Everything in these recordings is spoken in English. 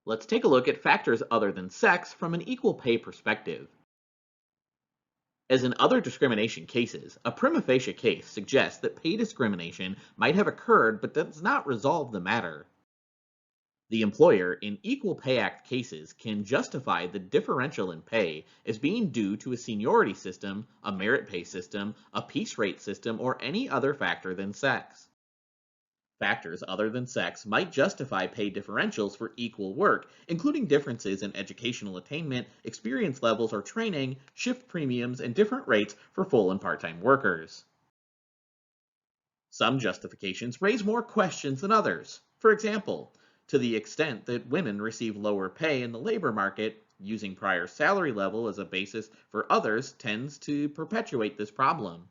Let's take a look at factors other than sex from an equal pay perspective. As in other discrimination cases, a prima facie case suggests that pay discrimination might have occurred but does not resolve the matter. The employer in Equal Pay Act cases can justify the differential in pay as being due to a seniority system, a merit pay system, a piece rate system, or any other factor than sex. Factors other than sex might justify pay differentials for equal work, including differences in educational attainment, experience levels or training, shift premiums, and different rates for full and part-time workers. Some justifications raise more questions than others. For example, to the extent that women receive lower pay in the labor market, using prior salary level as a basis for others tends to perpetuate this problem.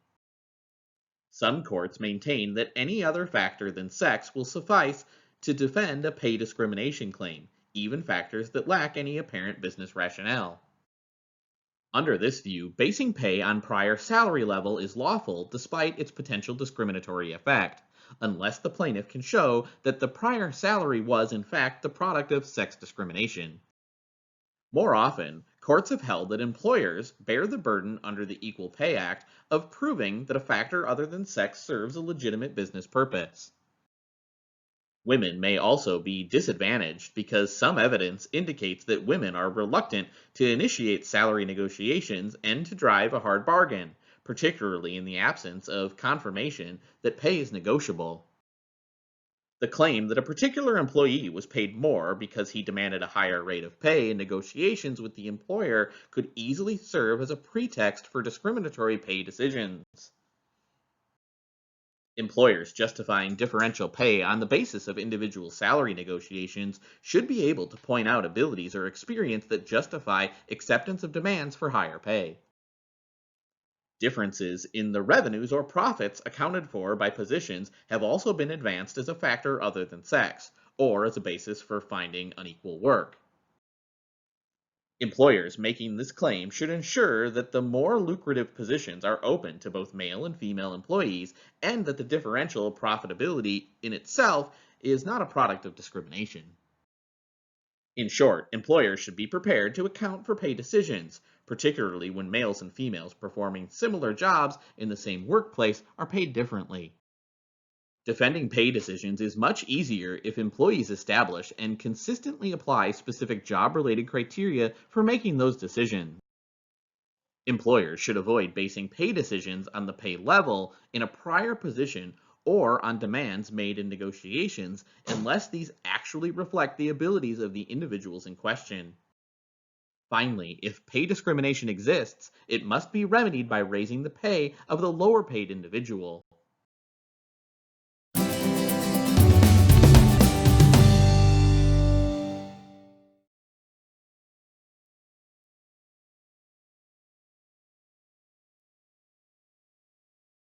Some courts maintain that any other factor than sex will suffice to defend a pay discrimination claim, even factors that lack any apparent business rationale. Under this view, basing pay on prior salary level is lawful despite its potential discriminatory effect, unless the plaintiff can show that the prior salary was in fact the product of sex discrimination. More often, courts have held that employers bear the burden under the Equal Pay Act of proving that a factor other than sex serves a legitimate business purpose. Women may also be disadvantaged because some evidence indicates that women are reluctant to initiate salary negotiations and to drive a hard bargain, particularly in the absence of confirmation that pay is negotiable. The claim that a particular employee was paid more because he demanded a higher rate of pay in negotiations with the employer could easily serve as a pretext for discriminatory pay decisions. Employers justifying differential pay on the basis of individual salary negotiations should be able to point out abilities or experience that justify acceptance of demands for higher pay. Differences in the revenues or profits accounted for by positions have also been advanced as a factor other than sex, or as a basis for finding unequal work. Employers making this claim should ensure that the more lucrative positions are open to both male and female employees, and that the differential profitability in itself is not a product of discrimination. In short, employers should be prepared to account for pay decisions, particularly when males and females performing similar jobs in the same workplace are paid differently. Defending pay decisions is much easier if employees establish and consistently apply specific job-related criteria for making those decisions. Employers should avoid basing pay decisions on the pay level in a prior position or on demands made in negotiations unless these actually reflect the abilities of the individuals in question. Finally, if pay discrimination exists, it must be remedied by raising the pay of the lower paid individual.